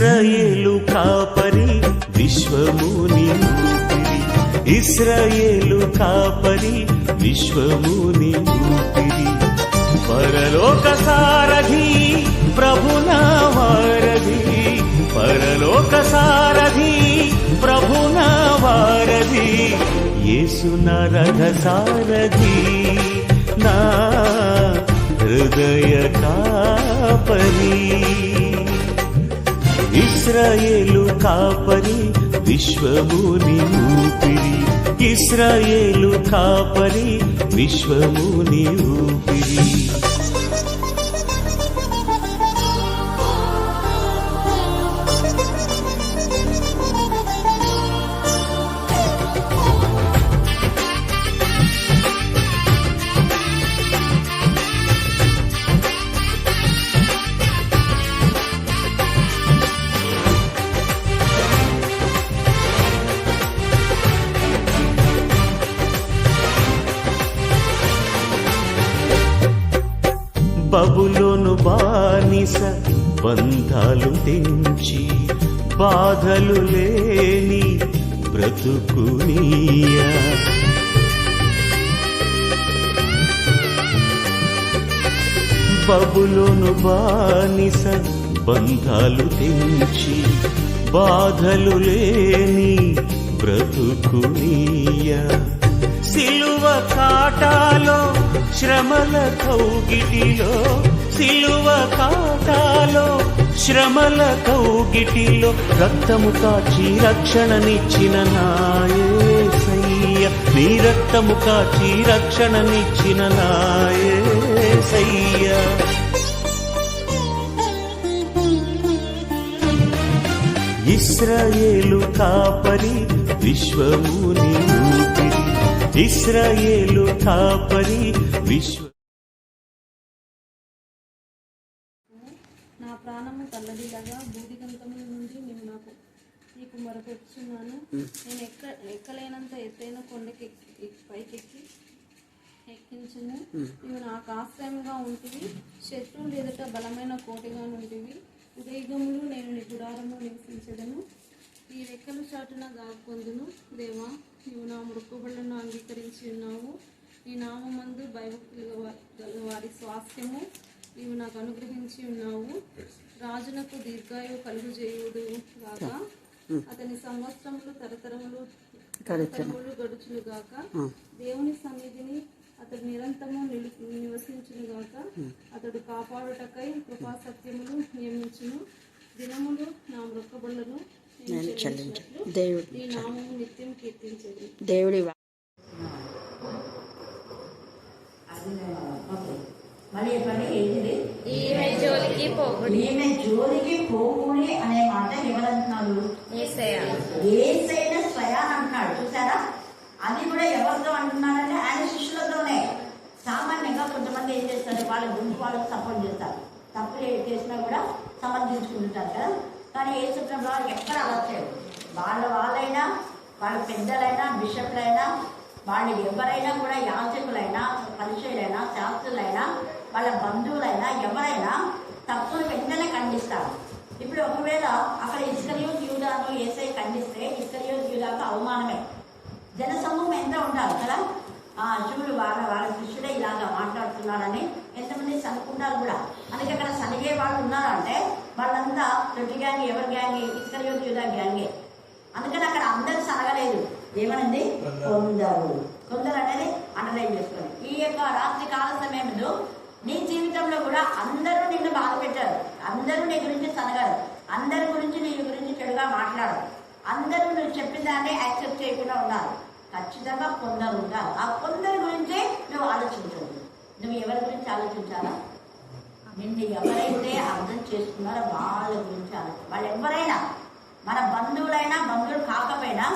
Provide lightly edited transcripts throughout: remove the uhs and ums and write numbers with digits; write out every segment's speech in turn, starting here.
ఇశ్రాయేలు కాపరి విశ్వముని ఊపిరి, ఇశ్రాయేలు కాపరి విశ్వముని ఊపిరి, పరలోక సారథి ప్రభునా వారధి, పరలోక సారథి ప్రభునా వారధి, యేసు నా రథ సారథి నా హృదయ కాపరి. ఇశ్రాయేలు కాపరి విశ్వముని ఊపిరి, ఇశ్రాయేలు కాపరి విశ్వముని ఊపిరి. బబులోను బానిస బంధాలు తెంచి బాధలు లేని బ్రతుకునియా, బబులోను బానిస బంధాలు తెంచి బాధలు లేని బ్రతుకునియా, సిలువ కాటాలో శ్రమల కౌగిటిలో, సిలువ కాటాలో శ్రమల కౌగిటిలో రక్తము కాచి రక్షణనిచ్చిన నా యేసయ్య, నీ రక్తము కాచి రక్షణనిచ్చిన నా యేసయ్య. ఇశ్రాయేలు కాపరి విశ్వముని ఊపిరి, ఇశ్రాయేలు కాపరి విశ్వ. నా ప్రాణము తల్లడిల్లగా బూదిగంతముల నుండి నీకు మొరపెట్టుచున్నాను. నేను ఎక్కలేనంత ఎత్తైన కొండకి పైకెక్కి ఎక్కించును. నీవు నాకు ఆశ్రయంగా ఉంటివి, శత్రువులు ఎదుట బలమైన కోటగా నుంటివి. ఉదయగములు నేను నీ గుడారము నివసించదను, ఈ రెక్కల చాటున దాక్కొందును. దేవా, నీవు నా మృక్కుబళ్లను అంగీకరించి ఉన్నావు, నీ నామందు భయభక్తులు గల వారి స్వాస్థ్యము నీవు నాకు అనుగ్రహించి ఉన్నావు. రాజునకు దీర్ఘాయువు కలుగు చేయుడు గాక, అతని సంవత్సరములు తరతరములు గడుచును గాక. దేవుని సన్నిధిని అతడు నిరంతరము నివసించును గాక. అతడు కాపాడుటకై కృపా సత్యములు నియమించును. దినములు నా మృక్కబళ్లను నీ నామము నిత్యం కీర్తించేది. దేవుడి ఈమె జోలికి పోకుడి అనే మాట ఎవరంటున్నారు? యేసయ్య స్వయాన్ అంటున్నాడు. చూసారా, అది కూడా ఎవరితో అంటున్నాడంటే ఆయన శిష్యులతోనే. సామాన్యంగా కొంతమంది ఏం చేస్తారు, వాళ్ళ గుంపు వాళ్ళకి సపోర్ట్ చేస్తారు, తప్పులు చేసినా కూడా సమర్థించుకుంటారు కదా. కానీ యేసు ప్రభువు ఎక్కడ అలర్చాడు. వాళ్ళైనా వాళ్ళ పెద్దలైనా బిషప్లైనా వాళ్ళు ఎవరైనా కూడా యాజకులైనా పరిచయులైనా శాస్త్రులైనా వాళ్ళ బంధువులైనా ఎవరైనా తప్పులు వెంటనే ఖండిస్తారు. ఇప్పుడు ఒకవేళ అక్కడ ఇస్కరియోతు యూదాను యేసయ్య ఖండిస్తే ఇస్కరియోతు యూదాకు అవమానమే. జనసమూహం ఎంత ఉంటారు కదా, చూడు వాళ్ళ శిష్యుడే ఇలాగా మాట్లాడుతున్నారని ఎంతమంది సనుకుంటారు కూడా. అందుకే అక్కడ సనిగే వాళ్ళు ఉన్నారంటే వాళ్ళంతా తొట్టి గ్యాంగ్, ఎవరి గ్యాంగ్? ఇస్కరియోతు యూదా గ్యాంగే. అందుకని అక్కడ అందరు సనగలేదు. ఏమనండి? కొందరు అనేది అండర్లైన్ చేసుకొని. ఈ యొక్క రాత్రి కాల సమయంలో నీ జీవితంలో కూడా అందరూ నిన్ను బాధ పెట్టారు, అందరూ నీ గురించి సనగారు, అందరి గురించి నీ గురించి చెడుగా మాట్లాడరు, అందరూ నువ్వు చెప్పిన దాన్ని యాక్సెప్ట్ చేయకుండా ఉన్నారు. ఖచ్చితంగా కొందరు ఉంటారు. ఆ కొందరి గురించే నువ్వు ఆలోచించదు. నువ్వు ఎవరి గురించి ఆలోచించాలా? నిన్ను ఎవరైతే అర్థం చేసుకున్నారో వాళ్ళ గురించి ఆలోచించాలి. వాళ్ళు ఎవరైనా మన బంధువులైనా బంధువులు కాకపోయినా,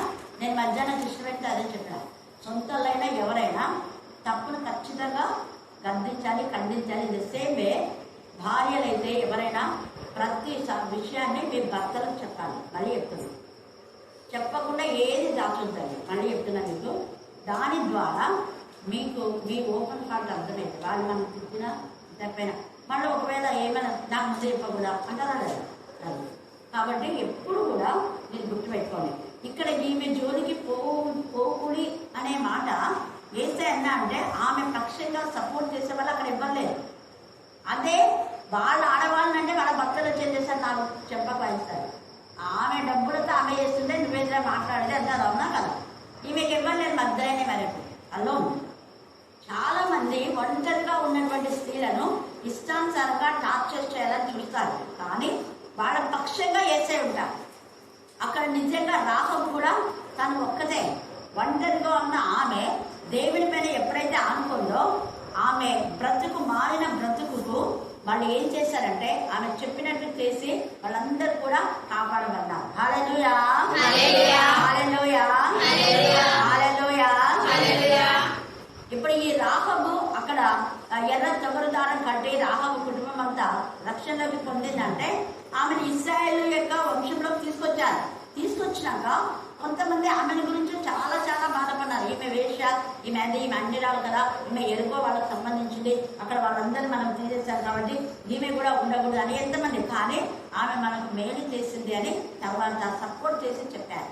నేను మధ్యాహ్నం దృష్టి పెడితే అదే చెప్పాను, సొంతలైనా ఎవరైనా తప్పును ఖచ్చితంగా గద్దించాలి, ఖండించాలి. ది సేమ్ వే భార్యలైతే ఎవరైనా ప్రతి విషయాన్ని మీ భర్తలకు చెప్పాలి. మళ్ళీ చెప్తున్నాను, చెప్పకుండా ఏది దాచుంటారు. మళ్ళీ చెప్తున్నా మీకు, దాని ద్వారా మీకు మీ ఓపెన్ హార్ట్ అర్థమైంది. వాళ్ళు మనం తిట్టినా చెప్పైనా మళ్ళీ ఒకవేళ ఏమైనా నాకు ముందు చెప్పకూడదా అంటారా లేదా? కాబట్టి ఎప్పుడు కూడా మీరు గుర్తుపెట్టుకోండి. ఇక్కడ ఈమె జోలికి పోకుడి అనే మాట యేసయ్య అన్నా అంటే ఆమె పక్షంగా సపోర్ట్ చేసే వాళ్ళు అక్కడ ఇవ్వలేదు. అదే వాళ్ళ ఆడవాళ్ళంటే వాళ్ళ భర్తలు వచ్చేది చేశారు, నాకు చెప్పకపోయిస్తారు. ఆమె డబ్బులతో ఆమె చేస్తుంటే నువ్వేదో మాట్లాడేది అంత అవునా కదా. ఈమెకి ఇవ్వలేదు మధ్యనే వరకు అల్లో. చాలా మంది ఒంటరిగా ఉన్నటువంటి స్త్రీలను ఇష్టానుసారంగా టార్చర్ చేయాలని చూస్తారు, కానీ వాళ్ళ పక్షంగా యేసయ్య ఉంటారు. అక్కడ నిజంగా రాహబు కూడా తను ఒక్కతే ఒంటరిగా ఉన్న ఆమె దేవుడి పైన ఎప్పుడైతే ఆనుకుందో ఆమె బ్రతుకు మారిన బ్రతుకుకు వాళ్ళు ఏం చేశారంటే ఆమె చెప్పినట్టు చేసి వాళ్ళందరూ కూడా కాపాడబడ్డారు. హల్లెలూయా, హల్లెలూయా, హల్లెలూయా, హల్లెలూయా, హల్లెలూయా. ఇప్పుడు ఈ రాహబు అక్కడ ఎర్ర తొగరు దారం కట్టి రాహబు కుటుంబం అంతా రక్షణలోకి పొందిందంటే ఆమెను ఇశ్రాయేలు యొక్క వంశంలోకి తీసుకొచ్చినాక కొంతమంది ఆమెను గురించి చాలా చాలా బాధపడ్డారు. ఈమె వేష, ఈమె అన్నిరాలు కదా, ఈమె ఎరుకో వాళ్ళకి సంబంధించింది, అక్కడ వాళ్ళందరూ మనం తీసేశారు కాబట్టి ఈమె కూడా ఉండకూడదు అని ఎంతమంది. కానీ ఆమె మనకు మేలు చేసింది అని తర్వాత సపోర్ట్ చేసి చెప్పారు.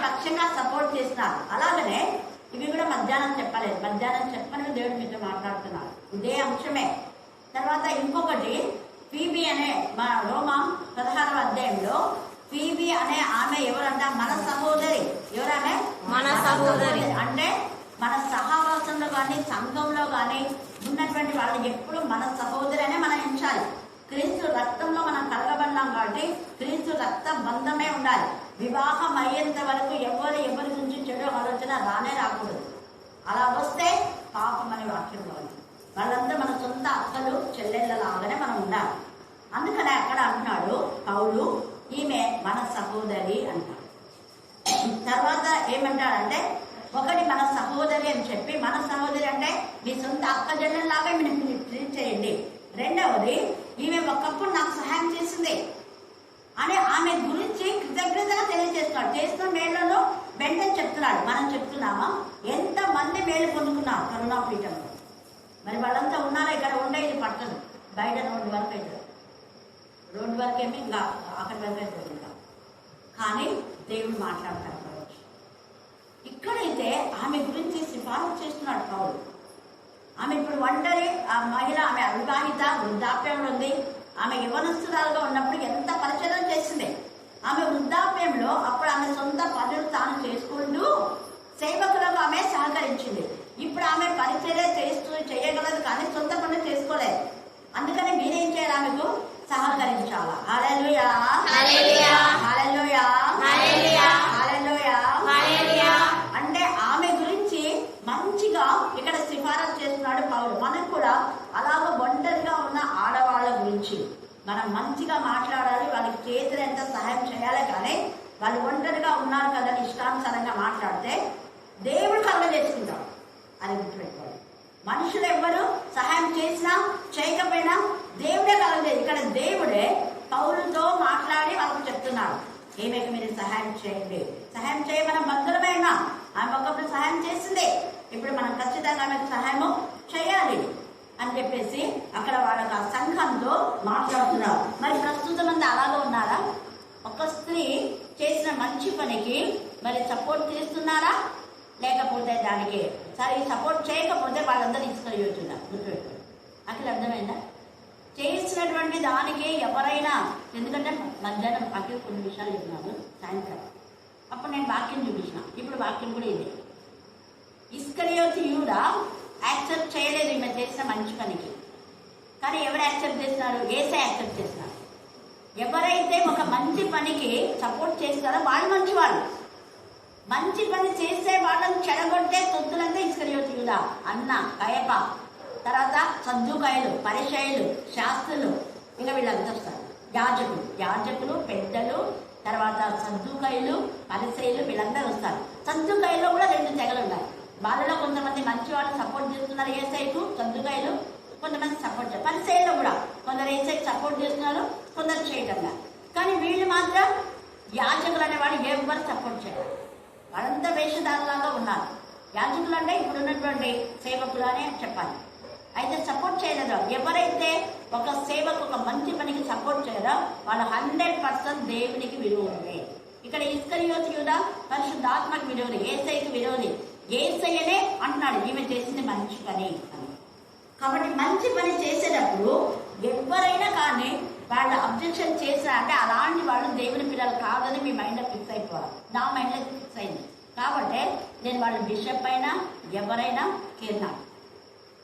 పక్షంగా సపోర్ట్ చేస్తున్నారు. అలాగనే ఇవి కూడా మధ్యాహ్నం చెప్పలేదు, మధ్యాహ్నం చెప్పని దేవుడు మీతో మాట్లాడుతున్నారు ఇదే అంశమే. తర్వాత ఇంకొకటి ఫీబీ అనే మా రోమా 16వ అధ్యాయంలో ఫీబీ అనే ఆమె ఎవరంట? మన సహోదరి. ఎవరామె? మన సహోదరి. అంటే మన సహవాసంలో కానీ సంఘంలో కానీ ఉన్నటువంటి వాళ్ళని ఎప్పుడు మన సహోదరి అనే మనం ఎంచాలి. క్రీస్తు రక్తంలో మనం కలగబడినాం కాబట్టి క్రీస్తు రక్త బంధమే ఉండాలి. వివాహం అయ్యేంత వరకు ఎవరి గురించి చెడు ఆలోచన రాకూడదు. అలా వస్తే పాపం అనే వాక్యంలో ఉంది. వాళ్ళంతా మన సొంత అక్కలు చెల్లెళ్ళలాగానే మనం ఉండాలి. అందుకనే అక్కడ అంటున్నాడు పౌలు ఈమె మన సహోదరి అంటాడు. తర్వాత ఏమంటాడంటే ఒకటి మన సహోదరి అని చెప్పి, మన సహోదరి అంటే మీ సొంత అక్క చెల్లెల్లాగా మీరు ట్రీట్ చేయండి. రెండవది ఈమె ఒకప్పుడు నాకు సహాయం చేసింది అని ఆమె గురించి కృతజ్ఞతగా తెలియజేస్తున్నాడు. చేస్తున్న మేళ్లలో వెంటనే చెప్తున్నాడు. మనం చెప్తున్నామా? ఎంత మంది మేలు పొందుకున్నారు కరుణా పీఠంలో. మరి వాళ్ళంతా ఉన్నారా? ఇక్కడ ఉండే ఇది పట్టదు, బయట రోడ్డు వరకు అవుతుంది. రోడ్డు వరకు ఏమి ఇంకా అక్కడి వరకు అవుతుంది. కానీ దేవుడు మాట్లాడతాడు. ఇక్కడైతే ఆమె గురించి సిఫారసు చేస్తున్నాడు పౌలు. ఆమె ఇప్పుడు ఒంటరి మహిళ, ఆమె అవివాహిత, వృద్ధాప్యంలో ఉంది. ఆమె యవనస్తురాలుగా ఉన్నప్పుడు ఎంత పరిచయం చేసింది. ఆమె వృద్ధాప్యంలో అప్పుడు ఆమె సొంత పనులు తాను చేసుకుంటూ సేవకులకు ఆమె సహకరించింది. ఇప్పుడు ఆమె పరిచర్య చేయగలదు కానీ సొంత పనులు చేసుకోలేదు. అందుకని మీరేం చేయాలి? ఆమెకు సహకరించాలా. హల్లెలూయా, హల్లెలూయా, హల్లెలూయా, హల్లెలూయా, హల్లెలూయా, హల్లెలూయా. అంటే ఆమె గురించి మంచిగా ఇక్కడ సిఫారసు చేస్తున్నాడు పౌలు. మనకు కూడా అలాగ ఒంటరిగా ఉన్న ఆడవాళ్ళ గురించి మనం మంచిగా మాట్లాడాలి. వాళ్ళకి చేతులంత సహాయం చేయాలి. కానీ వాళ్ళు ఒంటరిగా ఉన్నారు కదా ఇష్టానుసారంగా మాట్లాడితే దేవుడు కలుగ చేసుకుంటాడు. అది గుర్తుపెట్టుకోవాలి. మనుషులు ఎవ్వరు సహాయం చేసినా చేయకపోయినా దేవుడే కలగలేదు. ఇక్కడ దేవుడే పౌలుతో మాట్లాడి వాళ్ళకు చెప్తున్నాడు, ఏమైనా మీరు సహాయం చేయండి. సహాయం చేయమని బంధువులమైనా ఆమె ఒకప్పుడు సహాయం చేసింది. ఇప్పుడు మనం ఖచ్చితంగా ఆమెకు సహాయము చేయాలి అని చెప్పేసి అక్కడ వాళ్ళకి ఆ సంఘంతో మాట్లాడుతున్నారు. మరి ప్రస్తుతం అంతా అలాగే ఉన్నారా? ఒక స్త్రీ చేసిన మంచి పనికి మరి సపోర్ట్ చేస్తున్నారా? లేకపోతే దానికి సరే సపోర్ట్ చేయకపోతే వాళ్ళందరూ తీసుకెళ్ళిపోతున్నారు. గుర్తుపెట్టుకోండి. అక్కడ అర్థమైందా? చేసినటువంటి దానికి ఎవరైనా, ఎందుకంటే మధ్యాహ్నం అక్కడ కొన్ని విషయాలు చెప్పినాను సాయంత్రం, అప్పుడు నేను వాక్యం చూపించిన. ఇప్పుడు వాక్యం కూడా ఇదే. ఇస్కరియోతు యూదా యాక్సెప్ట్ చేయలేదు ఈమె చేసిన మంచి పనికి. కానీ ఎవరు యాక్సెప్ట్ చేస్తున్నారు? యేసయ్య యాక్సెప్ట్ చేస్తున్నారు. ఎవరైతే ఒక మంచి పనికి సపోర్ట్ చేస్తారో వాళ్ళు మంచి వాళ్ళు. మంచి పని చేసే వాళ్ళని చెడగొట్టే తొత్తులంతా ఇస్కరియోతు యూదా, అన్న, కయప, తర్వాత సద్దుకాయలు, పరిచయులు, శాస్త్రులు, ఇంకా వీళ్ళంతా వస్తారు. యాజకులు, పెద్దలు, తర్వాత సద్దుకాయలు, పరిచయులు, వీళ్ళందరూ వస్తారు. సద్దుకాయల్లో కూడా 2 తెగలు ఉన్నాయి. వాళ్ళలో కొంతమంది మంచి వాళ్ళు సపోర్ట్ చేస్తున్నారు యేసయ్యకు, సద్దుకాయలు కొంతమంది సపోర్ట్ చేస్తారు. పరిచయుల్లో కూడా కొందరు యేసయ్యకు సపోర్ట్ చేస్తున్నారు, కొందరు చేయటంగా. కానీ వీళ్ళు మాత్రం యాజకులు అనేవాళ్ళు ఎవరు సపోర్ట్ చేయరు. వాళ్ళంతా వేషధారులాగా ఉన్నారు. యాజకులు అంటే ఇప్పుడు ఉన్నటువంటి సేవకులు అనే చెప్పాలి. అయితే సపోర్ట్ చేయలేదో, ఎవరైతే ఒక సేవకు ఒక మంచి పనికి సపోర్ట్ చేయరో వాళ్ళు 100% దేవునికి విరోధులే. ఇక్కడ ఇస్కరియోతు యూదా పరిశుద్ధాత్మకు విరోధి, యేసయ్యకి విరోధి. యేసయ్యనే అంటున్నాడు ఈమె చేసింది మంచి పని అని. కాబట్టి మంచి పని చేసేటప్పుడు ఎవరైనా కానీ వాళ్ళు అబ్జెక్షన్ చేసినా అంటే అలాంటి వాళ్ళు దేవుని పిల్లలు కాదని మీ మైండ్లో ఫిక్స్ అయిపోవాలి. నా మైండ్లో ఫిక్స్ అయింది కాబట్టి నేను వాళ్ళ బిషప్ అయినా ఎవరైనా కేర్నాడు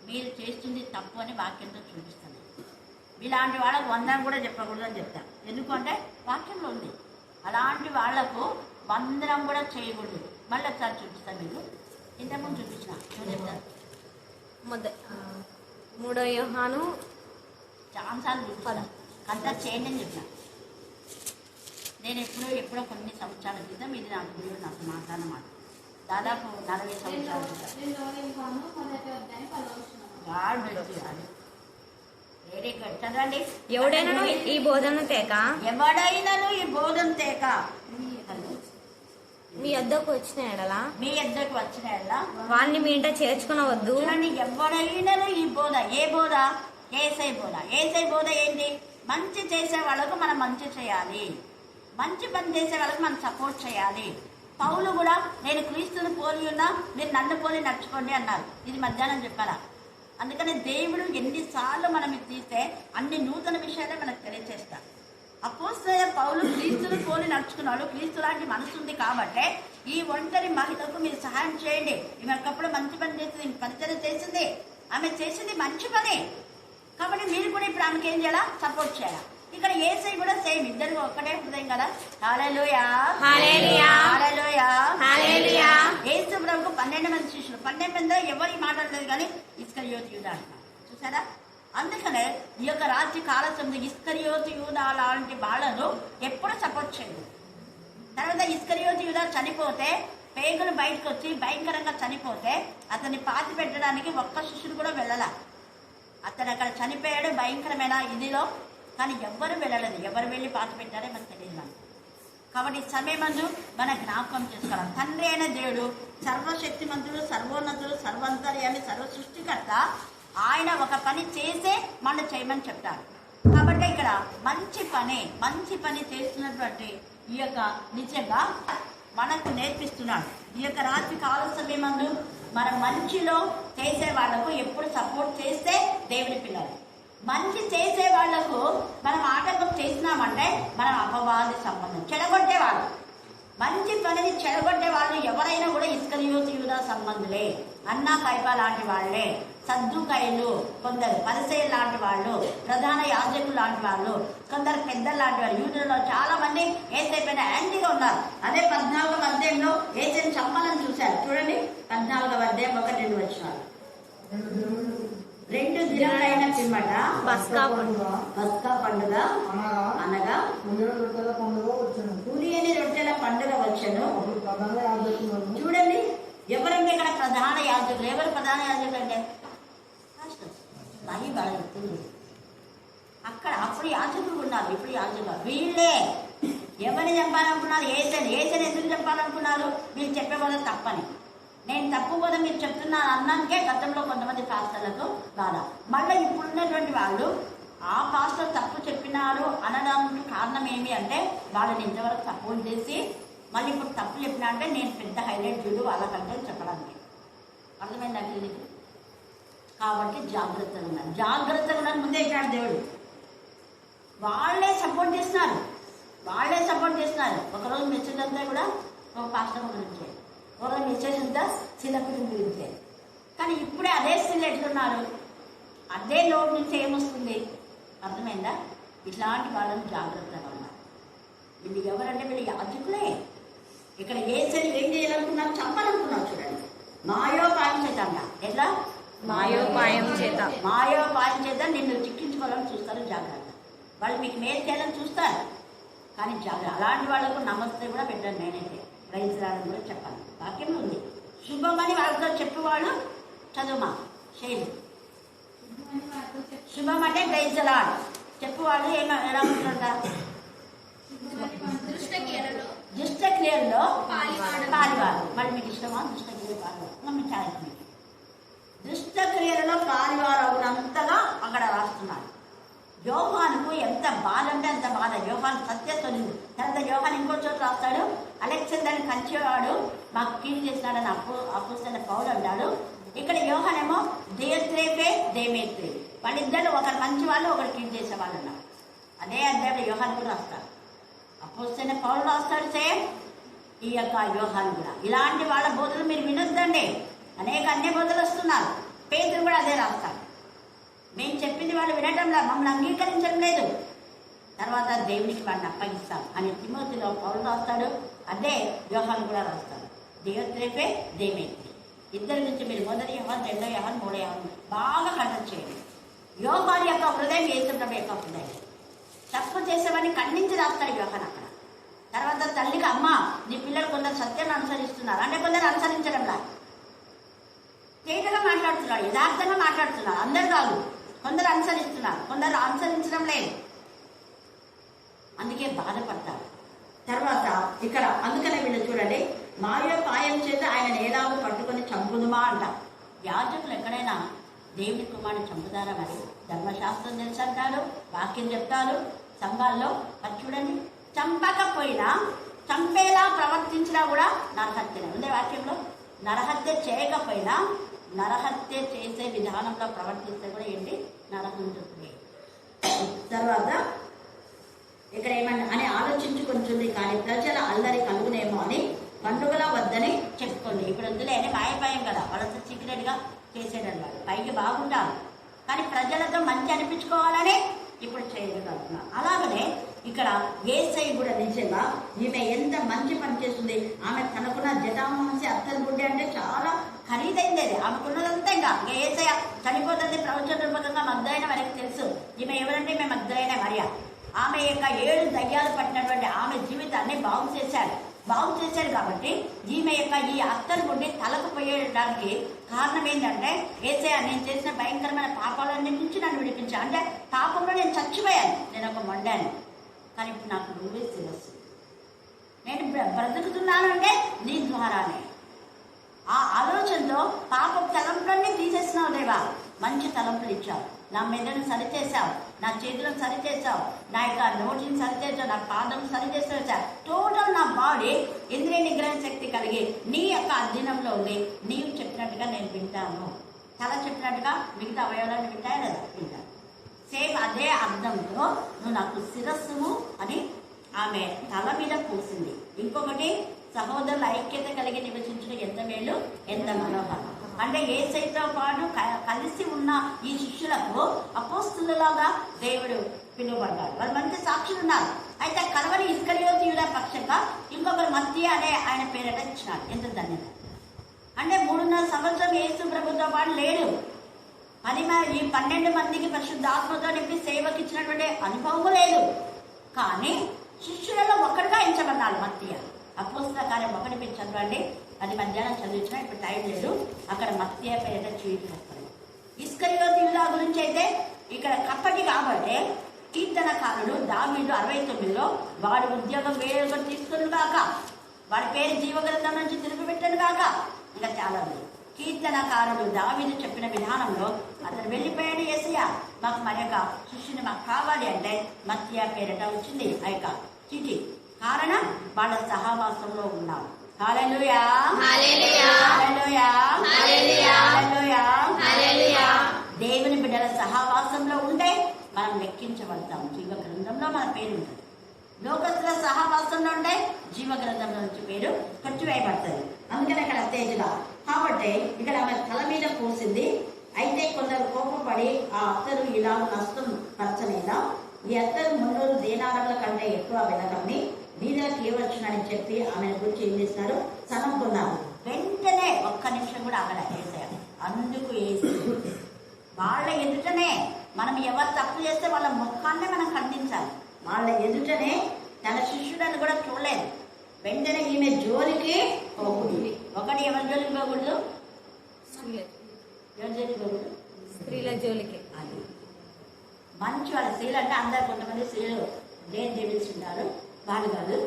మీరు చేస్తుంది తప్పు అని వాక్యంతో చూపిస్తాను. ఇలాంటి వాళ్ళకు వందనం కూడా చెప్పకూడదని చెప్తాను. ఎందుకంటే వాక్యంలో ఉంది. అలాంటి వాళ్లకు వందనం కూడా చేయకూడదు. మళ్ళీ ఒకసారి చూపిస్తాను. మీరు ఇంతకుముందు చూపించిన చెప్తాను. 3 యోహాను చాలాసార్లు చూపిస్తాను. అంతా చేయండి అని చెప్పిన. నేను ఎప్పుడో కొన్ని సంవత్సరాల క్రితం ఇది నాకు దేవుడు నాకు మాట్లాడమాట దాదాపు 40 సంవత్సరాల వెరీ గుడ్. చదవండి. ఎవడైనాను ఈ బోధన తేక మీ వద్దకు వచ్చిన ఎడల వాడిని మీ ఇంట చేర్చుకునవద్దు. ఎవడైనాను ఈ బోధ, ఏ బోధ? ఏసై బోధ. ఏసై బోధ ఏంటి? మంచి చేసే వాళ్ళకు మనం మంచి చేయాలి, మంచి పని చేసే వాళ్ళకి మనం సపోర్ట్ చేయాలి. పౌలు కూడా నేను క్రీస్తుని పోలి ఉన్నా మీరు నన్ను పోలి నడుచుకోండి అన్నారు. ఇది మధ్యాహ్నం చెప్పారా? అందుకని దేవుడు ఎన్నిసార్లు మనం తీస్తే అన్ని నూతన విషయాలే మనకు తెలియచేస్తారు. అపోస్తలుడైన పౌలు క్రీస్తుని పోలి నడుచుకున్నాడు. క్రీస్తు లాంటి మనసు ఉంది కాబట్టి ఈ ఒంటరి మహిళకు మీరు సహాయం చేయండి. ఈమె ఒకప్పుడు మంచి పని చేసింది, పరిచయం చేసింది, ఆమె చేసింది మంచి పని. కాబట్టి మీరు కూడా ఇప్పుడు ఆమెకి ఏం చేయాలా? సపోర్ట్ చేయాలా. ఇక్కడ యేసయ్య కూడా సేమ్, ఇద్దరు ఒక్కటే హృదయం కదా. హల్లెలూయా హల్లెలూయా హల్లెలూయా హల్లెలూయా. యేసు ప్రభువుకు 12 మంది శిష్యులు, 12 మంది ఎవరి మాట్లాడలేదు కానీ ఇస్కరియోతు యూదా అంటున్నారు. చూసారా? అందుకనే ఈ యొక్క రాత్రి కాలశంలో ఇస్కరియోతు యూదా లాంటి వాళ్ళను ఎప్పుడు సపోర్ట్ చేయదు. తర్వాత ఇస్కరియోతు యూదా చనిపోతే, పేగులు బయటకు వచ్చి భయంకరంగా చనిపోతే అతన్ని పాతి పెట్టడానికి ఒక్క శిష్యుడు కూడా వెళ్ళాల. అతను అక్కడ చనిపోయాడు భయంకరమైన ఇదిలో, కానీ ఎవ్వరు వెళ్ళలేదు. ఎవరు వెళ్ళి పాతి పెట్టారో మనకు తెలియదు. కాబట్టి సమయమందు మన జ్ఞాపకం చేసుకోవాలి. తండ్రి అయిన దేవుడు సర్వశక్తిమంతుడు, సర్వోన్నతుడు, సర్వంతర్యామి, సర్వ సృష్టికర్త. ఆయన ఒక పని చేసే మనం చేయమని చెప్తారు. కాబట్టి ఇక్కడ మంచి పని చేస్తున్నటువంటి ఈ యొక్క నిజంగా మనకు నేర్పిస్తున్నాడు. ఈ యొక్క రాత్రి కాల సమయమందు మన మంచిలో చేసే వాళ్లకు ఎప్పుడు సపోర్ట్ చేస్తే దేవుని పిల్లలు. మంచి చేసే వాళ్లకు మనం ఆటంకం చేసినామంటే మనం అపవాది సంబంధం, చెడగొట్టేవాళ్ళు. మంచి పనిని చెడగొట్టే వాళ్ళు ఎవరైనా కూడా ఇస్కరియోతు యూదా సంబంధులే. అన్నా కైపా లాంటి వాళ్లే, సద్దుకైలు, కొందరు పరిసయ్యులు లాంటి వాళ్ళు, ప్రధాన యాజకులు లాంటి వాళ్ళు, కొందరు పెద్దలు లాంటి వాళ్ళు. యూదులలో చాలా మంది ఏసైపైన యాంటీగా ఉన్నారు. అదే 14వ అధ్యాయంలో ఏసైని చంపాలని చూశారు. చూడండి 14వ అధ్యాయం 1-2 వచనాలు. 2 దినాలైన పిమ్మట పస్కా పండుగ అనగా పులియని రొట్టెల పండుగ వచ్చెను. చూడండి ఎవరంటే ఇక్కడ ప్రధాన యాజకులు. ఎవరు ప్రధాన యాజకులు అంటే అక్కడ అప్పుడు యాజకులు ఉన్నారు, ఇప్పుడు యాజకులు వీళ్ళే. ఎవరిని చంపాలనుకున్నారు? ఏసని ఎందుకు చంపాలనుకున్నారు? మీరు చెప్పేవాళ్ళు తప్పని. నేను తప్పు కూడా మీరు చెప్తున్నాను అన్నానికే గతంలో కొంతమంది పాస్టర్లకు బాధ. మళ్ళీ ఇప్పుడున్నటువంటి వాళ్ళు ఆ పాస్టర్ తప్పు చెప్పినారు అనడానికి కారణం ఏమి అంటే వాళ్ళని ఇంతవరకు సపోర్ట్ చేసి మళ్ళీ ఇప్పుడు తప్పు చెప్పినా అంటే నేను పెద్ద హైలైట్ చూడు వాళ్ళకంటే చెప్పడానికి. అర్థమైందండి ఇది? కాబట్టి జాగ్రత్తగా ఉన్నాను. ముందే ఇచ్చాడు దేవుడు. వాళ్ళే సపోర్ట్ చేస్తున్నారు. ఒకరోజు మెసేజ్ అంతా కూడా ఒక పాస్టర్ గురించి, ఒకరోజు మెసేజ్ అంతా శిలకుడి గురించే. కానీ ఇప్పుడే అదే స్త్రీలు ఎట్లున్నారు, అదే నోటి నుంచి ఏమొస్తుంది? అర్థమైందా? ఇట్లాంటి వాళ్ళని జాగ్రత్తగా ఉన్నారు. వీళ్ళు ఎవరంటే వీళ్ళు యాజకులే. ఇక్కడ ఏసని ఏం చేయాలనుకున్నారు? చంపాలనుకున్నారు. చూడండి, మాయోపాయం చేత అంట. ఎట్లా? మాయోపాయం చేత నిన్ను చిక్కించుకోవాలని చూస్తారు. జాగ్రత్త. వాళ్ళు మీకు మేలు చేయాలని చూస్తారు కానీ జాగ్రత్త. అలాంటి వాళ్ళకు నమస్తే కూడా పెట్టాను నేనైతే. ప్రైజ్ రావడం కూడా చెప్పాను. వాక్యం ఉంది. శుభమని వాళ్ళతో చెప్పేవాళ్ళు చదువుమా శైలి. శుభం అంటే ప్రైజ్ లాడ్ చెప్పువాళ్ళు ఎలా ఉంటుంటారు? దుష్ట క్రియల్లో పాలివారు. మళ్ళీ మీకు ఇష్టమా దుష్ట క్రియ పాలివారు? మీకు చాలా ఇష్టం. దుష్టక్రియలలో పాలువారవునంతగా అక్కడ రాస్తున్నారు. యోహానుకు ఎంత బాధ అంటే అంత బాధ. యోహాను సత్యస్వరుడు. తర్వాత యోహాను ఇంకో చోట రాస్తాడు, అలెగ్జాండర్ని కంచేవాడు మాకు కీడు చేసినాడని అపోస్తలుడైన పౌలు అంటాడు. ఇక్కడ యోహానేమో దేత్రేపే దేమేత్రే, వాళ్ళిద్దరు ఒకరు మంచి వాళ్ళు ఒకరు కీడు చేసేవాళ్ళు అన్నారు. అదే అధ్యాయంలో యోహాను కూడా రాస్తాడు. అపోస్తలుడైన పౌలు రాస్తాడు సేమ్, ఈ యొక్క యోహాను కూడా. ఇలాంటి వాళ్ళ బోధలు మీరు వినొద్దండి. అనేక అన్య బోధలు వస్తున్నారు. పేతురు కూడా అదే రాస్తాడు. మేము చెప్పింది వాళ్ళు వినటంలా, మమ్మల్ని అంగీకరించడం లేదు, తర్వాత దేవునికి వాడిని అప్పగిస్తాం అని తిమోతిలో పౌలు రాస్తాడు. అదే యోహాను కూడా రాస్తాడు. దేవత్రేపే దేమేత్రే. ఇద్దరి నుంచి మీరు మొదటి యోహాను, రెండో యోహాను, మూడో యోహాను బాగా కంఠం చేయండి. యోహాను యొక్క హృదయం యేసుప్రభు యొక్క హృదయం. తప్పు చేసేవాడిని ఖండించి రాస్తాడు యోహాను అక్కడ. తర్వాత తల్లికి, అమ్మ నీ పిల్లలు కొందరు సత్యాన్ని అనుసరిస్తున్నారు అంటే కొందరు అనుసరించడంలా, తేటగా మాట్లాడుతున్నాడు, యథార్థంగా మాట్లాడుతున్నారు. అందరు కాదు, కొందరు అనుసరిస్తున్నారు, కొందరు అనుసరించడం లేదు. అందుకే బాధపడతారు. తర్వాత ఇక్కడ అందుకనే వీళ్ళు చూడండి, మాయోపాయం చేత ఆయన నేరాలు పట్టుకొని చంపుదుమా అంట. యాజకులు ఎక్కడైనా దేవుని కుమారుని చంపుతారా? మరి ధర్మశాస్త్రం తెలుసు అంటారు, వాక్యం చెప్తారు సంఘాల్లో. అది చూడండి, చంపకపోయినా చంపేలా ప్రవర్తించినా కూడా నరహత్య ఉందే వాక్యంలో. నరహత్య చేయకపోయినా నరహత్య చేసే విధానంలో ప్రవర్తిస్తే కూడా ఏంటి? నరహంతుడే. తర్వాత ఇక్కడ ఏమన్నా అని ఆలోచించుకుంటుంది, కానీ ప్రజల అల్లరి కలుగునేమో అని పండుగల వద్దని చెప్పుకోండి. ఇప్పుడు వద్దులే అని మాయపాయం కదా, వాళ్ళతో సీక్రెట్గా చేసేటన్నమాట. పైకి బాగుంటారు కానీ ప్రజలతో మంచి అనిపించుకోవాలని ఇప్పుడు చేయగలుగుతున్నారు. అలాగనే ఇక్కడ యేసయ్య కూడా నిజంగా ఈమె ఎంత మంచి పని చేస్తుంది. ఆమె తనకున్న జటామాంసి అత్తరు గుడ్డి అంటే చాలా ఖరీదైంది. అది ఆమెకున్నదంతా ఇంకా యేసయ్య చనిపోతుంది ప్రవచన రూపకంగా మగ్ధులైన వారికి తెలుసు. ఈమె ఎవరంటే ఈమె మగ్ధులైన మరియ. ఆమె యొక్క 7 దయ్యాలు పట్టినటువంటి ఆమె జీవితాన్ని బాగు చేశాడు కాబట్టి ఈమె యొక్క ఈ అత్తరు గుడ్డి తలకు పోయేయడానికి కారణం ఏంటంటే, యేసయ్య నేను చేసిన భయంకరమైన పాపాలన్నీ నుంచి నన్ను విడిపించాను. అంటే పాపంలో నేను చచ్చిపోయాను, నేను ఒక మొండాను, కానీ ఇప్పుడు నాకు నువ్వే శిరస్సు, నేను బ్రతుకుతున్నాను అంటే నీ ద్వారానే. ఆ ఆలోచనతో పాప తలంపులన్నీ తీసేసినావు దేవా, మంచి తలంపులు ఇచ్చావు. నా మెదడును సరిచేసావు, నా చేతులను సరిచేసావు, నా యొక్క నోటిని సరిచేసావు, నా పాదం సరిచేసావు. టోటల్ నా బాడీ ఇంద్రియ నిగ్రహ శక్తి కలిగి నీ యొక్క అధీనంలో ఉంది. నీవు చెప్పినట్టుగా నేను వింటాను. తల చెప్పినట్టుగా మిగతా అవయవాలను వింటాయా లేదా? వింటాను. సేమ్ అదే అర్థంతో నువ్వు నాకు శిరస్సును అని ఆమె తల మీద పూసింది. ఇంకొకటి, సహోదరుల ఐక్యత కలిగి నివసించడం ఎంత మేలు, ఎంత మనోహరం. అంటే యేసయ్యతో పాటు కలిసి ఉన్న ఈ శిష్యులకు అపోస్తలులాగా దేవుడు పిలువబడ్డాడు. వాళ్ళు మంచి సాక్షులు ఉన్నారు. అయితే కలవరి ఇస్కరియోతు యూదా పక్షంగా ఇంకొకరు మత్తయి అనే ఆయన పేరట ఇచ్చినాడు. ఎంత ధన్యత. అంటే 3.5 సంవత్సరం యేసు ప్రభుతో పాటు లేడు. ఈ 12 మందికి పరిశుద్ధ ఆత్మతో నింపి సేవకి ఇచ్చినటువంటి అనుభవము లేదు. కానీ శిష్యులలో ఒక్కడిగా ఎంచబడ్డాడు మత్తయి. అపోస్తల కార్యం 1 మీరు చదవండి. అది మధ్యాహ్నం చదివించిన, ఇప్పుడు టైం లేదు. అక్కడ మత్తయి పేరిట చూపించారు. ఇస్కరియోతు యూదా గురించి అయితే ఇక్కడ కప్పటి కాబట్టి కీర్తనకారుడు దావీదు 69లో వాడి ఉద్యోగం వేరొకరు తీసుకుని కాక, వాడి పేరు జీవగ్రంథం నుంచి తిరిగిపెట్టను కాక, ఇంకా చాలా ఉంది. కీర్తనకారుడు దావీదు చెప్పిన విధానంలో అతను వెళ్ళిపోయాడు. యేసయ్య మాకు మరి యొక్క శిష్యుని మాకు కావాలి అంటే మత్తయి పేరిట వచ్చింది ఆ యొక్క చీటి. కారణం వాళ్ళ సహవాసంలో ఉన్నాం. హల్లెలూయా, హల్లెలూయా, హల్లెలూయా, హల్లెలూయా, హల్లెలూయా. దేవుని బిడ్డల సహవాసంలో ఉంటే మనం లెక్కించబడతాం. జీవ గ్రంథంలో మన పేరు ఉంటుంది. లోకస్తుల సహవాసంలో ఉంటే జీవ గ్రంథంలో నుంచి పేరు కొట్టివేయబడుతుంది. అందుకని అక్కడ తేజుగా కాబట్టి ఇక్కడ ఆమె తల మీద పోసింది. అయితే కొందరు కోపపడి ఆ అత్తరు ఇలా నష్టం పరచలేదా, ఈ అత్తరు 300 దేనారముల కంటే ఎక్కువ వెనకమ్మి నీళ్ళకి ఇవ్వచ్చునని చెప్పి ఆమెను గురించి ఏం చేస్తున్నారు? సనమ్ముకున్నారు. వెంటనే ఒక్క నిమిషం కూడా అక్కడ వేసారు. అందుకు వేసి వాళ్ళ ఎదుటనే మనం ఎవరు తప్పు చేస్తే వాళ్ళ ముఖాన్నే మనం ఖండించాలి. వాళ్ళ ఎదుటనే తన శిష్యుడని కూడా చూడలేదు. వెంటనే ఈమె జోలికి పోకూడదు. ఒకటి ఎవరి జోలికి పోకూడదు? ఎవరి జోలికి పోకూడదు? స్త్రీల జోలికి. అది మంచి వాళ్ళ స్త్రీలు అంటే అందరు కొంతమంది స్త్రీలు దేని జీవిస్తుంటారు, వాళ్ళు కాదు,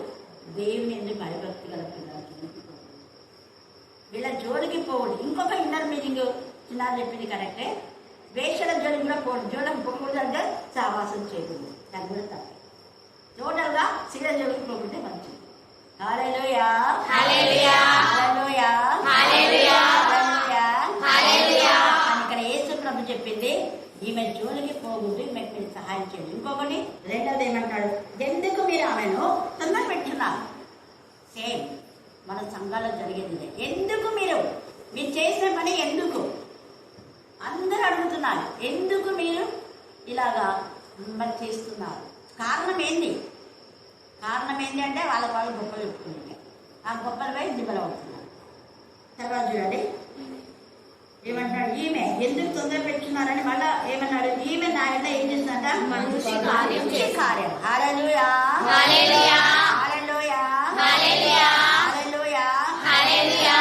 దేవుని ఎందుకు భయభక్తి గల పిల్లలకి వీళ్ళ జోలికి పోకూడదు. ఇంకొక ఇన్నర్ మీనింగ్ చిన్నారు చెప్పింది కరెక్టే. వేషల జోలికి కూడా పోకూడదు అంటే సావాసం చేయకూడదు, దాని కూడా తప్పే. టోటల్గా సీల జోలికి పోకుంటే మంచిది. హల్లెలూయా హల్లెలూయా హల్లెలూయా హల్లెలూయా హల్లెలూయా అని ఇక్కడ యేసు ప్రభు చెప్పింది. ఈమె జోలికి పోకూడదు, ఈమెకు మీరు సహాయం చేయండి. ఇంకొకటి రెండవది ఏమంటాడు, ఎందుకు మీరు ఆమెను తొందర పెట్టున్నారు? సేమ్ మన సంఘాల్లో జరిగేది. ఎందుకు మీరు చేసిన పని ఎందుకు అందరూ అడుగుతున్నారు, ఎందుకు మీరు ఇలాగా మరి చేస్తున్నారు? కారణం ఏంటి అంటే వాళ్ళు గొప్పలు చెప్పుకుంటే ఆ గొప్పలపై దిబ్బలవుతున్నారు. తర్వాత చూడండి ఏమంటాడు, ఈమె ఎందుకు తొందర పెట్టున్నారని మళ్ళా ఏమన్నాడు, ఈమె నా యొక్క ఏం చేస్తుందంట, మనిషి కార్యం. హల్లెలూయా హల్లెలూయా హల్లెలూయా హల్లెలూయా హల్లెలూయా హల్లెలూయా.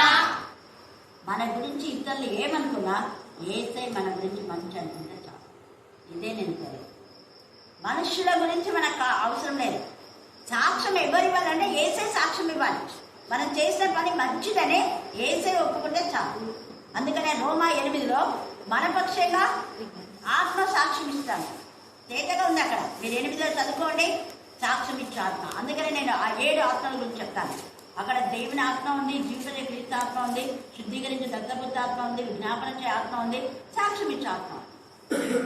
మన గురించి ఇతరులు ఏమనుకున్నా యేసే మన గురించి మంచి అనుకుంటే చాలు. ఇదే నేను కోరేది. మనుషుల గురించి మనకు అవసరం లేదు. సాక్ష్యం ఎవరు ఇవ్వాలంటే యేసే సాక్ష్యం ఇవ్వాలి. మనం చేసిన పని మంచిదనే యేసే ఒప్పుకుంటే చాలు. అందుకనే రోమా 8లో మన పక్షంగా ఆత్మ సాక్ష్యం ఇస్తాను. తేటగా ఉంది అక్కడ, మీరు 8లో చదువుకోండి, సాక్ష్యం ఇచ్చే ఆత్మ. అందుకనే నేను ఆ 7 ఆత్మల గురించి చెప్తాను. అక్కడ దేవుని ఆత్మ ఉంది, జీవిత క్రీస్తు ఆత్మ ఉంది, శుద్ధీకరించే దత్తపుత్ర ఆత్మ ఉంది, విజ్ఞాపన చే ఆత్మ ఉంది, సాక్ష్యం ఇచ్చే ఆత్మ.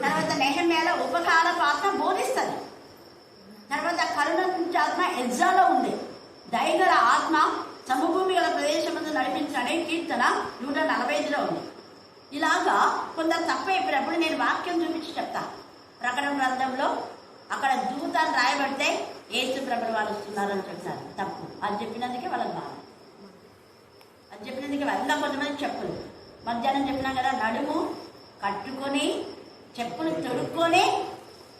తర్వాత నెహెమ్యాలో ఉపకారపు ఆత్మ బోధిస్తుంది. తర్వాత కరుణించే ఆత్మ ఎజ్రాలో ఉంది. దయగల ఆత్మ సమభూమి గల ప్రదేశం నడిపించనే కీర్తన 145లో ఉంది. ఇలాగా కొందరు తప్ప చెప్పినప్పుడు నేను వాక్యం చూపించి చెప్తాను. ప్రకటన గ్రంథంలో అక్కడ దూతాన్ని రాయబడితే యేసు ప్రభువు వాళ్ళు వస్తున్నారని చెప్తారు. తప్పు. అది చెప్పినందుకే వాళ్ళకి బాధ. అది చెప్పినందుకే ఇంకా కొంతమంది చెప్పులు మధ్యాహ్నం చెప్పినాం కదా, నడుము కట్టుకొని చెప్పులు తొడుక్కొని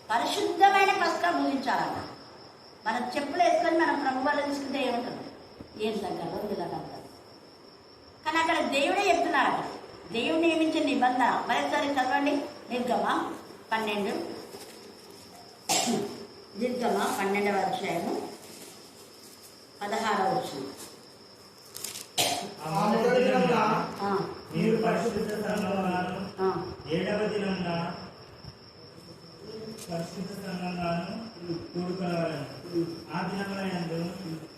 పరిశుద్ధమైన పస్కా ముగించాలన్న. మనం చెప్పులు వేసుకొని మనం ప్రభు వాళ్ళు తీసుకుంటే ఏముంటుంది, ఏం తగ్గదు, ఇలాగంటారు. కానీ అక్కడ దేవుడే చెప్తున్నాడు, దేవుడు నియమించిన నిబంధన. మరొకసారి చదవండి, నిర్గమ 12 12వ అధ్యాయము 16వ వచనం. మీరు పరిశుద్ధ సంఘములను 7వ దినమున పరిశుద్ధ సంఘములను కూడుకొనవలెను. ఆ దినములందు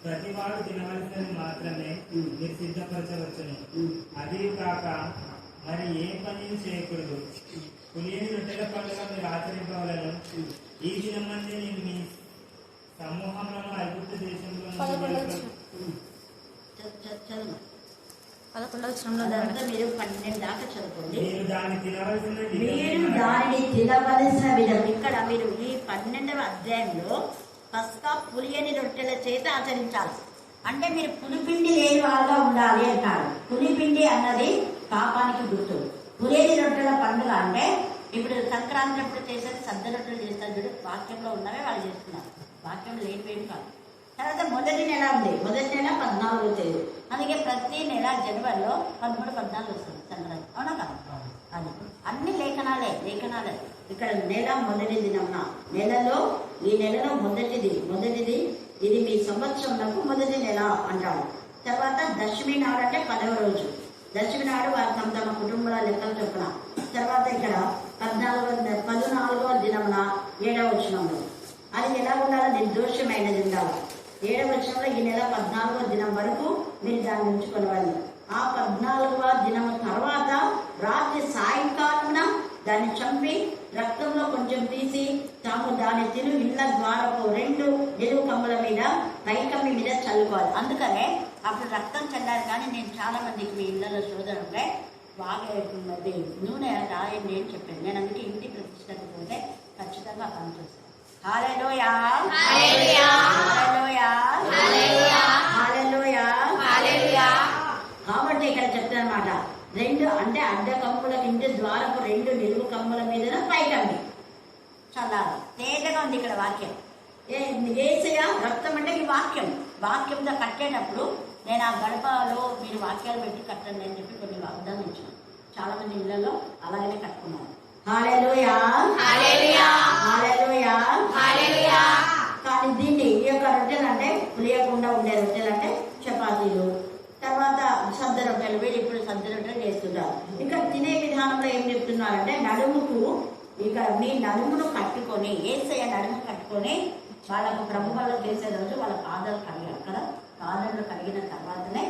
ప్రతివాడు తినవలసినది మాత్రమే మీరు సిద్ధపరచవచ్చును. అది కాక మరి ఏ పని చేయకూడదు. పులియని రొట్టెల పండుగ మీరు ఆచరింపవలను. ఈ దినమందే నేను మీ సమూహంలో ఐగుప్తు దేశంలో 11వ వచనంలో మీరు 12 దాకా చదువుకోండి. మీరు దాన్ని తినవలసిన విధం. ఇక్కడ మీరు ఈ 12వ అధ్యాయంలో పస్కా పులియని రొట్టెల చేత ఆచరించాలి. అంటే మీరు పులిపిండి లేని వాళ్ళగా ఉండాలి అంటారు. పులిపిండి అన్నది పాపానికి గుర్తు. పులియని రొట్టెల పండుగ అంటే ఇప్పుడు సంక్రాంతి అప్పుడు చేసేది సద్ద రొట్టెలు చేస్తారు చూడు, వాక్యంలో ఉన్నవే వాళ్ళు చేస్తున్నారు, వాక్యంలో లేనివేం కాదు. తర్వాత మొదటి నెల ఉంది, మొదటి నెల 14వ తేదీ. అందుకే ప్రతి నెల జనవరిలో 13, 14 వస్తుంది సంక్రాంతి. అవునా కదా? అది అన్ని లేఖనాలే. ఇక్కడ నెల మొదటి దినమున, నెలలో ఈ నెలలో మొదటిది ఇది మీ సంవత్సరంలో మొదటి నెల అంటాడు. తర్వాత దశమి నాడు అంటే 10వ రోజు. దశమి నాడు వారు తమ కుటుంబాల లెక్కలు చొప్పున. తర్వాత ఇక్కడ 14వ దినమున 7వ వచనంలో అది ఎలా ఉండాలో నిర్దోషమైనది ఉండాలి. 7వ వచనంలో ఈ నెల 14వ దినం వరకు మీరు దాన్ని ఉంచుకోవాలి. ఆ 14వ దినము తర్వాత రాత్రి సాయంకాలమున దాన్ని చంపి రక్తంలో కొంచెం తీసి తాము దాన్ని తిను ఇళ్ల ద్వారపు 2 నిలువు కమ్ముల మీద పైకమ్మి మీద చల్లుకోవాలి. అందుకనే అప్పుడు రక్తం చల్లారు. కానీ నేను చాలా మందికి మీ ఇళ్లలో శోధన ఉంటే బాగా నూనె రాయండి అని చెప్పాను. నేను అందుకే ఇంటి ప్రతిష్టకు పోతే ఖచ్చితంగా పని చేస్తాను. హల్లెలూయా హల్లెలూయా హల్లెలూయా హల్లెలూయా హల్లెలూయా హల్లెలూయా. కాబట్టి ఇక్కడ చెప్తానమాట, 2 అంటే అడ్డ కమ్ముల ఇంటి ద్వారపు 2 నిలువు కమ్ముల మీద పైకమ్మి చల్లాలి. తేటగా ఉంది ఇక్కడ వాక్యం. యేసయ్య రక్తం అంటే ఈ వాక్యంతో కట్టేటప్పుడు నేను ఆ గడపలో మీరు వాక్యాలు పెట్టి కట్టండి అని చెప్పి కొన్ని వాగ్దానం ఇచ్చాను. చాలా మంది ఇళ్లలో అలాగనే కట్టుకున్నాను. హల్లెలూయా హల్లెలూయా హల్లెలూయా హల్లెలూయా. కానీ దీన్ని ఈ యొక్క రొట్టెలు అంటే పులియకుండా ఉండే రొట్టెలు అంటే చపాతీలు, తర్వాత సద్ద రొట్టెలు. వీళ్ళు ఇప్పుడు సద్ద రొట్టెలు చేస్తున్నారు. ఇంకా తినే విధానం చేస్తున్నారంటే నడుముకు ఇక్కడ మీ నడుమును కట్టుకొని యేసయ్య నడుము కట్టుకొని వాళ్ళకు ప్రభు బల్ల చేసే రోజు వాళ్ళ పాదాలు కడిగారు కదా. పాదాలు కడిగిన తర్వాతనే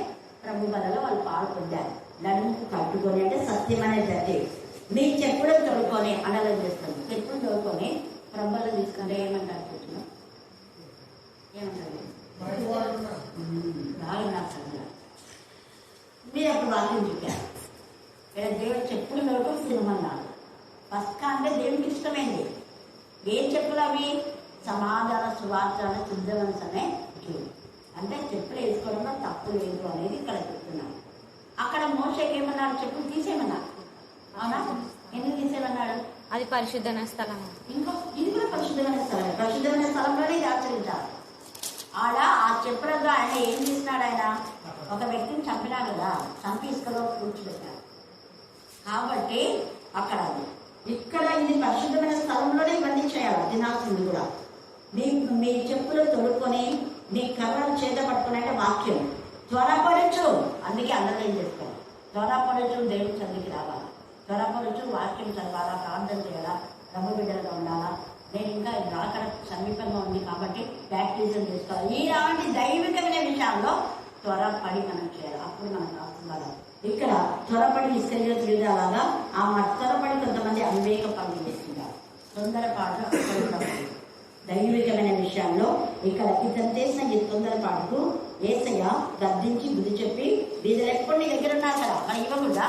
ప్రభు బలలో వాళ్ళు పాలు పొందారు. నడుముకు కట్టుకొని అంటే సత్యమనే జడ్జి మీ చెప్పులు తోడుకొని అనలో చేస్తుంది. చెప్పులు తోడుకొని ప్రభు తీసుకుంటే ఏమంటారు కూర్చున్నాం ఏమంటారు బాగా నాకు మీరు అప్పుడు వాక్యం చెప్పారు. ఇక్కడ దేవుడు చెప్పులు తోడుకొని తినమన్నారు. పస్కా అంటే దేవుడికి ఇష్టమైంది. ఏం చెప్పులు అవి? సమాధాన సువార్తన శుద్ధవంశమే అంటే చెప్పులు వేసుకోవడంలో తప్పు లేదు అనేది ఇక్కడ చెప్తున్నాను. అక్కడ మోషేకి ఏమన్నాడు? చెప్పులు తీసేయమన్నాడు. అవునా? ఎందుకు తీసేయమన్నాడు? అది పరిశుద్ధమైన స్థలం. ఇంకో ఇది కూడా పరిశుద్ధమైన స్థలం. పరిశుద్ధమైన స్థలంలోనే ఇది ఆచరించాలి. ఆడ ఆ చెప్పులతో ఆయన ఏం చేసినాడు? ఆయన ఒక వ్యక్తిని చంపినాడు కదా, చంపి ఇసుకలో కూర్చోబెట్టాడు. కాబట్టి అక్కడ అది ఇక్కడ ఇది పరిశుద్ధమైన స్థలంలోనే ఇవన్నీ చేయాలి. తినాల్సింది కూడా మీ చెప్పులు తొడుక్కొని నీ కర్రలు చేత పట్టుకుని అంటే వాక్యం త్వరపరచు. అందుకే అందరూ ఏం చేసుకోవాలి? త్వరపరచు, దేవుడి చదివికి రావాలా, త్వరపరచు, వాక్యం చదవాలా, ప్రార్థన చేయాలా, ప్రభు బిడ్డలుగా ఉండాలా. నేను ఇంకా రాకడ సమీపంగా ఉంది కాబట్టి బ్యాప్టిజం చేసుకోవాలి. ఇలాంటి దైవికమైన విషయాల్లో త్వరపడి మనం చేయాలి. అప్పుడు మనం రాస్తున్నాం. ఇక్కడ త్వరపడి ఇస్కరియోతు యూదాలాగా ఆ త్వరపడి కొంతమంది అవివేక పనులు చేస్తున్నారు. తొందరపాటు దైవికమైన విషయాల్లో ఇక్కడ ఇతను చేసిన ఈ తొందరపాటుకు యేసయ్య గద్దించి బుద్ధి చెప్పి బీదలు ఎప్పుడు నీ దగ్గర ఉన్నా కదా మరి ఇవ్వకుండా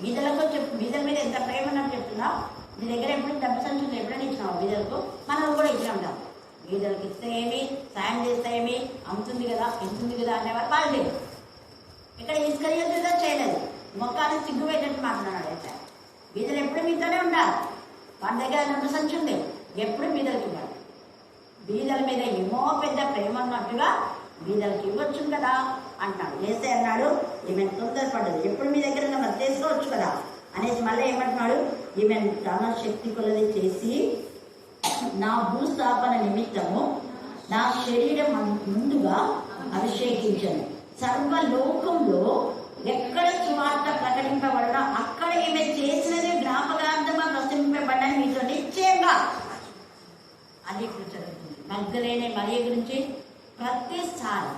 బీదలకు చెప్పు. బీదల మీద ఎంత ప్రేమ ఉన్నట్టు చెప్తున్నా. నీ దగ్గర ఎప్పుడు డబ్బు సంచులు ఎప్పుడైనా ఇచ్చినావు బీదలకు? మనం కూడా ఇచ్చి ఉంటాం. బీదలకు ఇస్తే ఏమి, సాయం చేస్తే ఏమి, అంతుంది కదా ఎంతుంది కదా అనేవారు వాళ్ళు లేదు. ఇక్కడ ఇస్కరియోతు చేయలేదు. మొక్కాన్ని సిగ్గు పెట్టినట్టు మాట్లాడాడు. అయితే బీదలు ఎప్పుడు మీతోనే ఉండాలి. వాళ్ళ దగ్గర డబ్బు సంచి ఉంది, ఎప్పుడు బీదలకి ఇవ్వాలి. బీదల మీద ఏమో పెద్ద ప్రేమ ఉన్నట్టుగా బీదలకి ఇవ్వచ్చు కదా అంటాడు. యేసయ్య అన్నాడు ఈమె తొందరపడ్డది, ఎప్పుడు మీ దగ్గర మరి చేసుకోవచ్చు కదా అనేసి మళ్ళీ ఏమంటున్నాడు? ఈమె తన శక్తి కొలది చేసి నా భూస్థాపన నిమిత్తము నా శరీరం ముందుగా అభిషేకించను. సర్వలోకంలో ఎక్కడ సువార్త ప్రకటింపబడడం అక్కడ ఈమె చేసినది జ్ఞాపకార్థంగా ప్రశ్నింపబడని మీతో నిశ్చయంగా అది ఇప్పుడు జరుగుతుంది. మగ్ధలేని మరియ గురించి ప్రతిసారి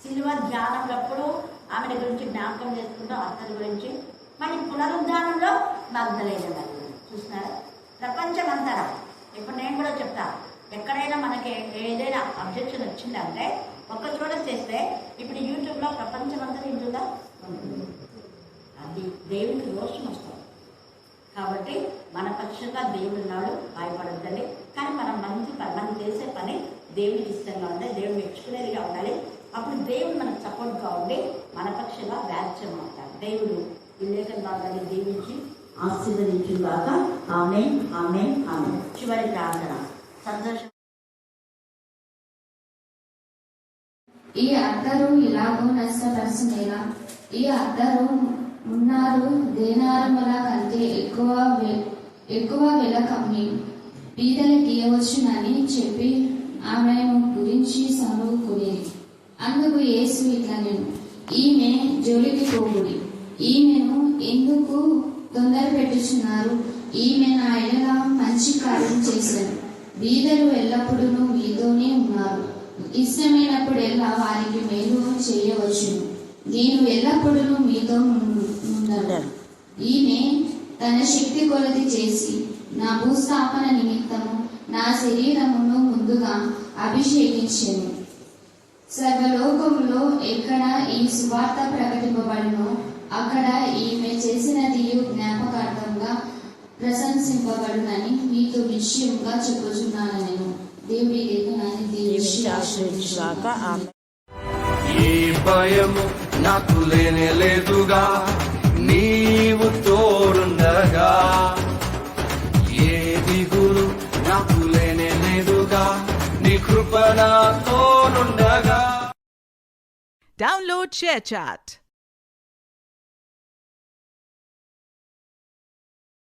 శిలువ ధ్యానంలో ఆమె గురించి జ్ఞాపకం చేసుకుంటాం. అతని గురించి మళ్ళీ పునరుద్ధానంలో మగ్ధలేని మరియ చూసినారా? ప్రపంచం అంతరా. ఇప్పుడు నేను కూడా చెప్తా, ఎక్కడైనా మనకి ఏదైనా అబ్జెక్షన్ వచ్చిందంటే ఒక్క చోట చేస్తే ఇప్పుడు యూట్యూబ్లో ప్రపంచం అంతా ఇంటుందా? అది దేవుడికి రోషం వస్తుంది. కాబట్టి మన పక్షంగా దేవుడు నాడు భయపడద్దండి. కానీ మనం చేసే పని దేవుడికి ఇష్టంగా ఉండాలి, దేవుడు మెచ్చుకునేదిగా ఉండాలి. అప్పుడు దేవుడు మనకు సపోర్ట్గా ఉండి మన పక్షంగా వ్యాఖ్యం అవుతాడు. దేవుడు ఈ లేఖన భాగాన్ని దీవించి ఆశీర్వదించుగాక. ఆమేన్, ఆమేన్, ఆమేన్. చివరి ప్రార్థన. సంతోషం. ఈ అద్దరు ఇలాగూ నష్టపరిచినేలా ఈ అద్దరు మున్నారు దేనారముల కంటే ఎక్కువ వెల కమ్మి బీదలకి ఇవ్వచ్చునని చెప్పి ఆమెను గురించి సనుకునేది. అందుకు యేసు ఇట్లనెను, ఈమె జోలికి పోగుడి, ఈమెను ఎందుకు తొందర పెట్టుచున్నారు? ఈమె నా ఎడల మంచి కార్యం చేశాను. బీదలు ఎల్లప్పుడూ మీతోనే ఉన్నారు, ఇష్టమైనప్పుడెల్లా వారికి మేలు చేయవచ్చును. నేను ఎల్లప్పుడూ మీతో ఉన్నాను. ఈమె తన శక్తి కొలది చేసి నా భూస్థాపన నిమిత్తము నా శరీరమును ముందుగా అభిషేకించెను. సర్వలోకములో ఎక్కడ ఈ సువార్త ప్రకటింపబడినో అక్కడ ఈమె చేసినది జ్ఞాపకార్థంగా ప్రశంసింపబడునని మీతో నిశ్చయంగా చెప్పుచున్నాను. నేను దేవుడి లేఖనాన్ని దీవించి ఆశీర్వదించుగాక. ఆమేన్. ఏ భయము నాకు లేనే లేదుగా, నీవు తోడుండగా. ఏ దిగులు నాకు లేనే లేదుగా, నీ కృప నాతోనుండగా. Download ShareChat.